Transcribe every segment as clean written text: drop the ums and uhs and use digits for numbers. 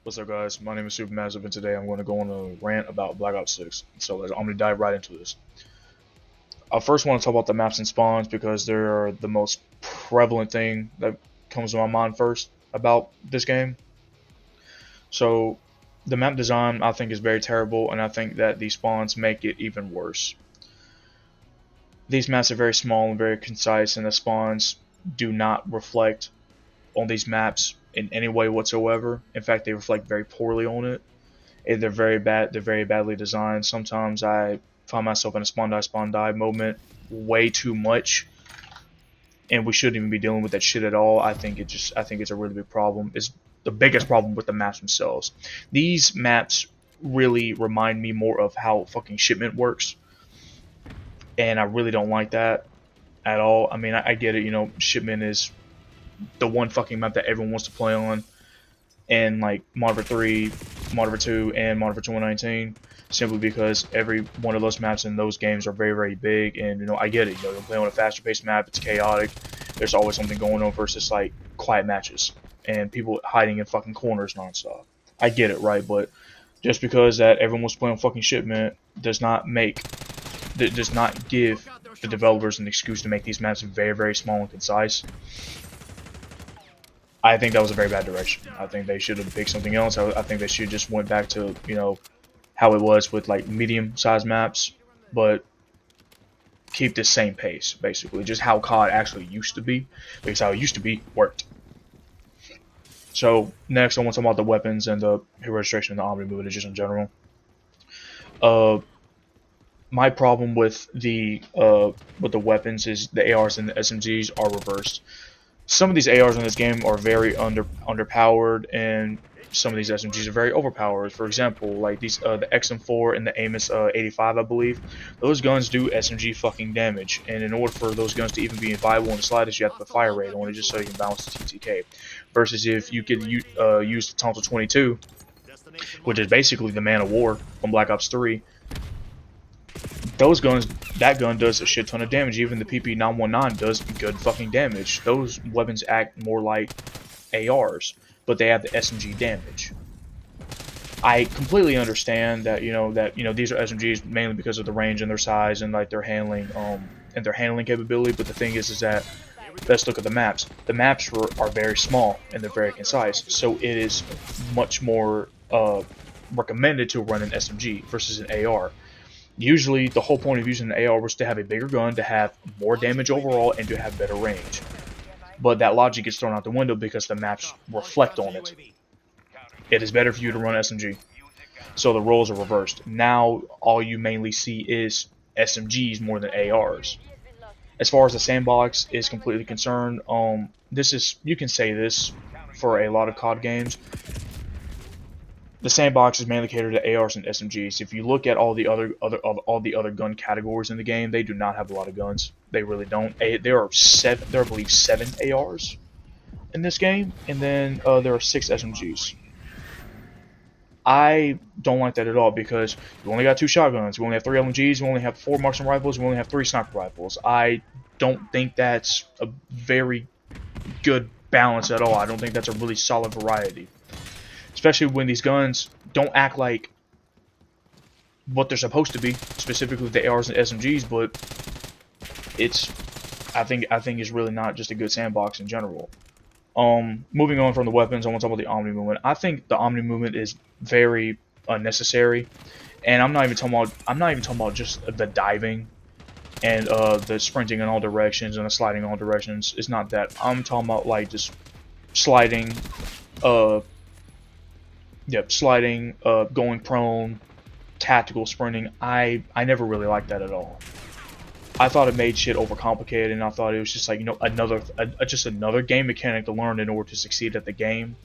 What's up, guys? My name is Supermassive, and today I'm going to go on a rant about Black Ops 6. So I'm going to dive right into this. I first want to talk about the maps and spawns because they're the most prevalent thing that comes to my mind first about this game. So the map design I think is very terrible, and I think that these spawns make it even worse. These maps are very small and very concise, and the spawns do not reflect on these maps in any way whatsoever. In fact, they reflect very poorly on it. And they're very bad. They're very badly designed. Sometimes I find myself in a spawn die moment way too much, and we shouldn't even be dealing with that shit at all. I think it's a really big problem. It's the biggest problem with the maps themselves. These maps really remind me more of how fucking shipment works, and I really don't like that at all. I mean, I get it. You know, shipment is the one fucking map that everyone wants to play on, and like Modern Warfare 3, Modern Warfare 2, and Modern Warfare 2019, simply because every one of those maps in those games are very, very big. And you know, I get it. You know, you're playing on a faster paced map. It's chaotic. There's always something going on versus like quiet matches and people hiding in fucking corners nonstop. I get it, right? But just because that everyone was playing fucking shipment does not give the developers an excuse to make these maps very, very small and concise. I think that was a very bad direction. I think they should have picked something else. I think they should just went back to, you know, how it was with like medium-sized maps, but keep the same pace, basically. Just how COD actually used to be, because how it used to be worked. So next, I want to talk about the weapons and the hero registration and the Omni movement just in general. My problem with the weapons is the ARs and the SMGs are reversed. Some of these ARs in this game are very underpowered, and some of these SMGs are very overpowered. For example, like these the XM4 and the Amos 85, I believe, those guns do SMG fucking damage. And in order for those guns to even be viable in the slightest, you have to put fire rate on it just so you can balance the TTK. Versus if you could use the Tonto 22, which is basically the Man of War from Black Ops 3. Those guns, that gun does a shit ton of damage. Even the PP919 does good fucking damage. Those weapons act more like ARs, but they have the SMG damage. I completely understand that these are SMGs mainly because of the range and their size and like their handling capability. But the thing is that let's look at the maps. The maps are very small and they're very concise, so it is much more recommended to run an SMG versus an AR. Usually, the whole point of using an AR was to have a bigger gun, to have more damage overall, and to have better range. But that logic gets thrown out the window because the maps reflect on it. It is better for you to run SMG. So the roles are reversed. Now, all you mainly see is SMGs more than ARs. As far as the sandbox is completely concerned, you can say this for a lot of COD games. The sandbox is mainly catered to ARs and SMGs. If you look at all the other gun categories in the game, they do not have a lot of guns. They really don't. There are I believe 7 ARs in this game, and then there are 6 SMGs. I don't like that at all because you only got 2 shotguns, you only have 3 LMGs, you only have 4 marksman rifles, you only have 3 sniper rifles. I don't think that's a very good balance at all. I don't think that's a really solid variety. Especially when these guns don't act like what they're supposed to be, specifically with the ARs and SMGs, but I think it's really not just a good sandbox in general. Moving on from the weapons, I want to talk about the Omni movement. I think the Omni movement is very unnecessary, and I'm not even talking about just the diving and the sprinting in all directions and the sliding in all directions. It's not that. I'm talking about like just sliding, sliding, going prone, tactical sprinting. I never really liked that at all. I thought it made shit overcomplicated, and I thought it was just like, just another game mechanic to learn in order to succeed at the game.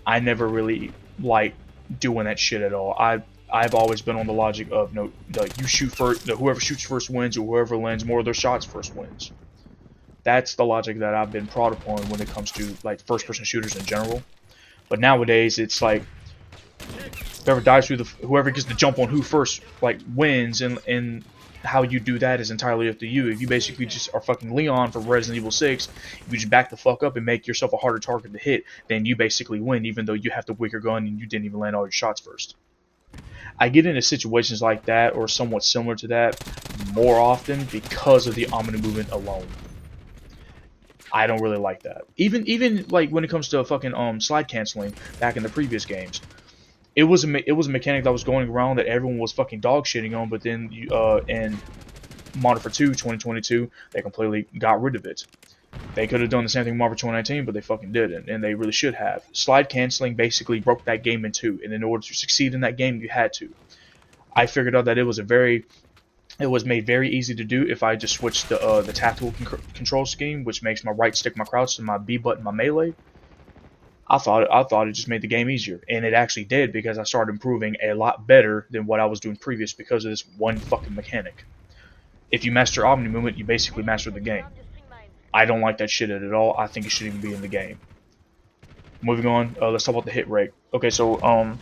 I never really liked doing that shit at all. I've always been on the logic of you shoot first, whoever shoots first wins, or whoever lands more of their shots first wins. That's the logic that I've been brought upon when it comes to like first-person shooters in general. But nowadays, it's like whoever dives through whoever gets the jump on who first like wins, and how you do that is entirely up to you. If you basically just are fucking Leon from Resident Evil 6, you just back the fuck up and make yourself a harder target to hit, then you basically win, even though you have the weaker gun and you didn't even land all your shots first. I get into situations like that, or somewhat similar to that, more often because of the omni movement alone. I don't really like that. Even like when it comes to fucking slide canceling back in the previous games, it was a mechanic that was going around that everyone was fucking dog shitting on, but then in Modern Warfare 2 2022 they completely got rid of it. They could have done the same thing in Modern Warfare 2019, but they fucking didn't, and they really should have. Slide canceling basically broke that game in two, and in order to succeed in that game, you had to. I figured out that it was made very easy to do if I just switched the tactical control scheme, which makes my right stick my crouch and my B button my melee. I thought it just made the game easier, and it actually did, because I started improving a lot better than what I was doing previous because of this one fucking mechanic. If you master omni movement, you basically master the game. I don't like that shit at all. I think it shouldn't even be in the game. Moving on, let's talk about the hit rate. Okay, so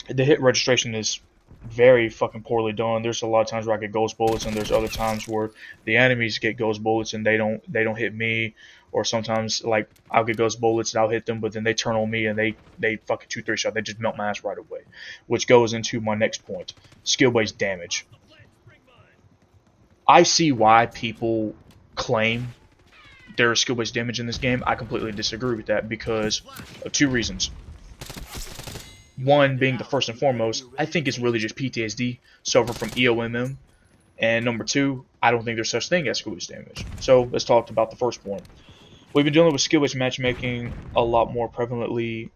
the hit registration is very fucking poorly done. There's a lot of times where I get ghost bullets, and there's other times where the enemies get ghost bullets and they don't hit me. Or sometimes, like, I'll get ghost bullets and I'll hit them, but then they turn on me and they fucking 2-3 shot. They just melt my ass right away. Which goes into my next point: skill-based damage. I see why people claim there is skill-based damage in this game. I completely disagree with that because of two reasons. One being the first and foremost, I think it's really just PTSD suffer from EOMM. And number two, I don't think there's such thing as skill-based damage. So let's talk about the first point. We've been dealing with skill-based matchmaking a lot more prevalently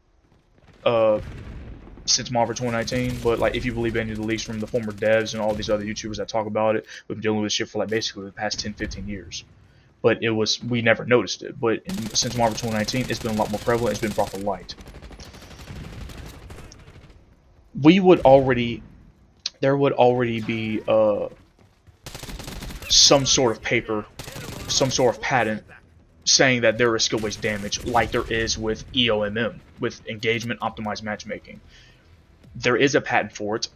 since Marvel 2019, but like if you believe any of the leaks from the former devs and all these other YouTubers that talk about it, we've been dealing with this shit for like basically the past 10-15 years. But we never noticed it. But since Marvel 2019, it's been a lot more prevalent. It's been brought to light. There would already be some sort of paper, some sort of patent saying that there is skill-based damage, like there is with EOMM, with engagement optimized matchmaking. There is a patent for it.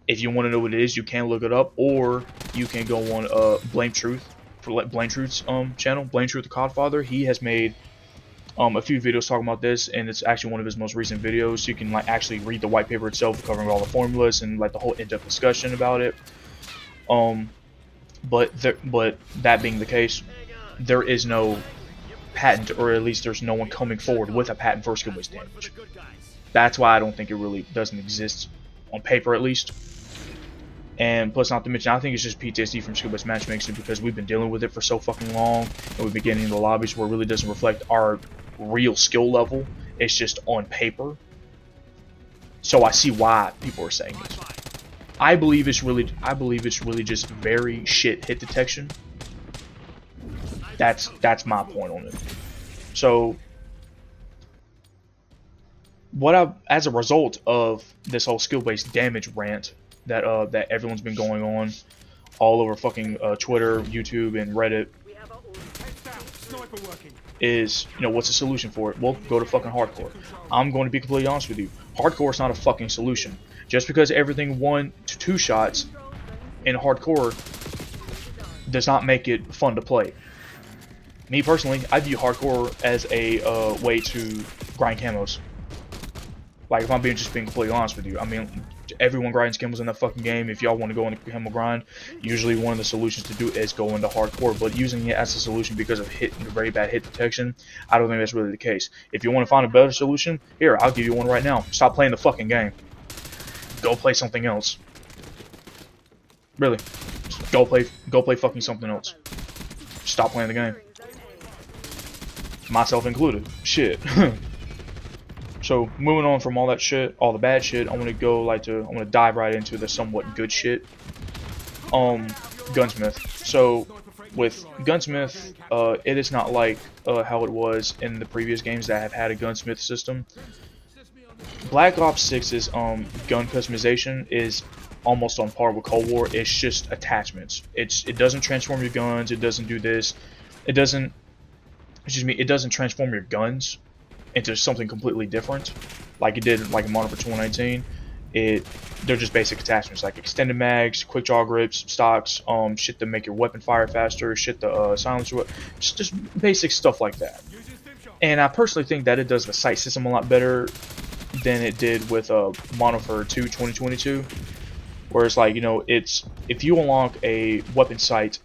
If you want to know what it is, you can look it up, or you can go on Blame Truth, for Blame Truth's channel, Blame Truth the Codfather. He has made a few videos talking about this, and it's actually one of his most recent videos. So you can like actually read the white paper itself, covering all the formulas and like the whole in-depth discussion about it. But that being the case, there is no patent, or at least there's no one coming forward with a patent for skill-based damage. That's why I don't think it really doesn't exist on paper, at least. And plus, not to mention, I think it's just PTSD from skill-based matchmaking because we've been dealing with it for so fucking long, and we've been getting into lobbies where it really doesn't reflect our real skill level. It's just on paper. So I see why people are saying this. I believe it's really just very shit hit detection. That's my point on it. So as a result of this whole skill-based damage rant that everyone's been going on all over fucking Twitter, YouTube, and Reddit, is, what's the solution for it? Well, go to fucking hardcore. I'm going to be completely honest with you. Hardcore is not a fucking solution. Just because everything 1 to 2 shots in hardcore does not make it fun to play. Me personally, I view hardcore as a way to grind camos. Like, if I'm just being completely honest with you. I mean, everyone grinds camos in that fucking game. If y'all want to go into camo grind, usually one of the solutions to do is go into hardcore. But using it as a solution because of very bad hit detection, I don't think that's really the case. If you want to find a better solution, here, I'll give you one right now. Stop playing the fucking game. Go play something else. Really. Just go play fucking something else. Stop playing the game. Myself included. Shit. So moving on from all that shit, all the bad shit, I want to dive right into the somewhat good shit. Gunsmith. So with Gunsmith, it is not like how it was in the previous games that have had a gunsmith system. Black Ops 6's gun customization is almost on par with Cold War. It's just attachments. It doesn't transform your guns. It doesn't do this. It doesn't transform your guns into something completely different, like it did like in Modern Warfare 2019. they're just basic attachments like extended mags, quick draw grips, stocks, shit to make your weapon fire faster, shit to silencer, just basic stuff like that. And I personally think that it does the sight system a lot better than it did with Modern Warfare 2 2022, where it's like, you know, it's if you unlock a weapon sight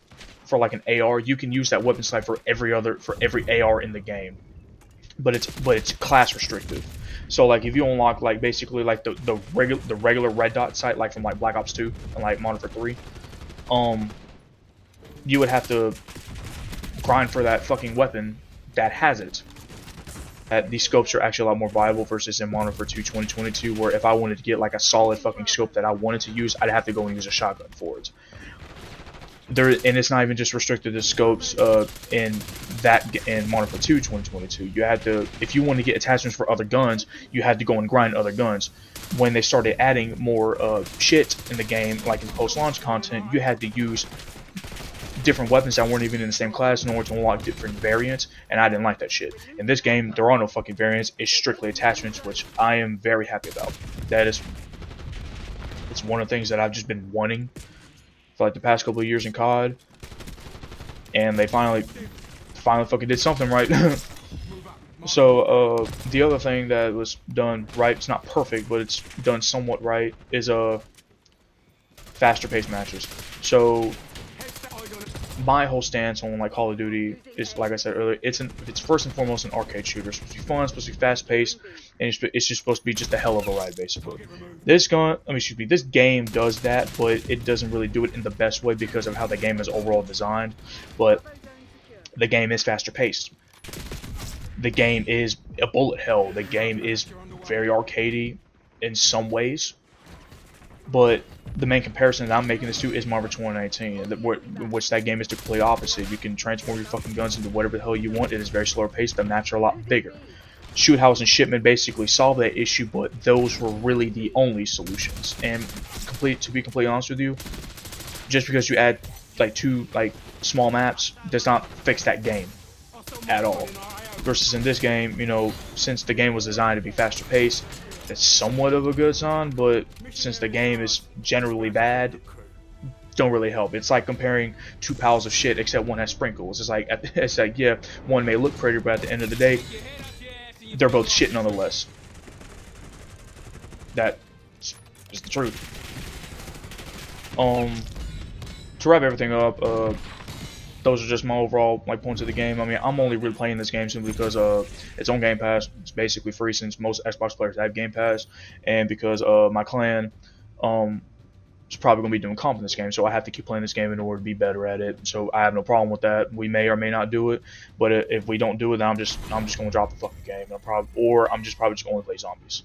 for like an AR, you can use that weapon sight for every AR in the game, but it's class restrictive. So like if you unlock like basically like the regular red dot sight like from like Black Ops 2 and like Modern Warfare 3, you would have to grind for that fucking weapon that has it. These scopes are actually a lot more viable versus in Modern Warfare 2 2022, where if I wanted to get like a solid fucking scope that I wanted to use, I'd have to go and use a shotgun for it. And it's not even just restricted to scopes in Modern Warfare 2 2022. You had to, if you wanted to get attachments for other guns, you had to go and grind other guns. When they started adding more shit in the game, like in post-launch content, you had to use different weapons that weren't even in the same class in order to unlock different variants, and I didn't like that shit. In this game, there are no fucking variants, it's strictly attachments, which I am very happy about. It's one of the things that I've just been wanting for like the past couple of years in COD, and they finally fucking did something right. So the other thing that was done right, it's not perfect, but it's done somewhat right, is faster paced matches. So my whole stance on like Call of Duty is, like I said earlier, it's first and foremost an arcade shooter. It's supposed to be fun, it's supposed to be fast paced, and it's just supposed to be just a hell of a ride, basically. This game does that, but it doesn't really do it in the best way because of how the game is overall designed. But the game is faster paced. The game is a bullet hell. The game is very arcadey in some ways, but the main comparison that I'm making this to is Marvel 2019, in which that game is the complete opposite. You can transform your fucking guns into whatever the hell you want. It is very slower paced. The maps are a lot bigger. Shoot House and Shipment basically solved that issue, but those were really the only solutions. And to be completely honest with you, just because you add like two like small maps does not fix that game at all. Versus in this game, you know, since the game was designed to be faster paced, that's somewhat of a good sign, but since the game is generally bad, don't really help. It's like comparing two piles of shit except one has sprinkles. It's like yeah, one may look prettier, but at the end of the day, they're both shit nonetheless. That is the truth. To wrap everything up, those are just my overall like points of the game. I mean, I'm only really playing this game simply because it's on Game Pass. It's basically free since most Xbox players have Game Pass, and because my clan is probably gonna be doing comp in this game, so I have to keep playing this game in order to be better at it. So I have no problem with that. We may or may not do it, but if we don't do it, then I'm just gonna drop the fucking game. I'm just probably just gonna play zombies.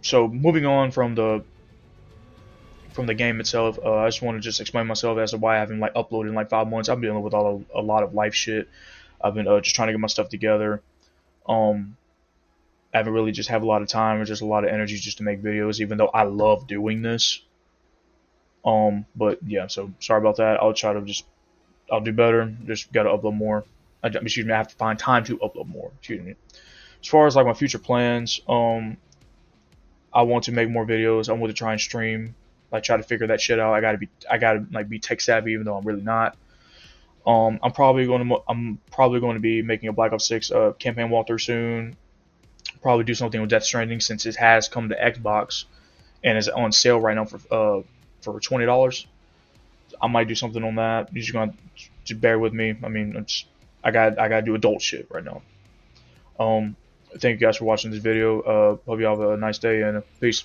So moving on from the game itself, I just want to just explain myself as to why I haven't like uploaded in like 5 months. I've been dealing with a lot of life shit. I've been just trying to get my stuff together. I haven't really just have a lot of time or just a lot of energy just to make videos, even though I love doing this. But yeah, so sorry about that. I'll do better. Just gotta upload more. I have to find time to upload more. Excuse me. As far as like my future plans, I want to make more videos. I want to try and stream. Like try to figure that shit out. I gotta like be tech savvy, even though I'm really not. I'm probably going to be making a Black Ops 6 campaign walkthrough soon. Probably do something with Death Stranding since it has come to Xbox and is on sale right now for $20. I might do something on that. You're just gonna bear with me. I mean, I gotta do adult shit right now. Thank you guys for watching this video. Hope you all have a nice day and peace.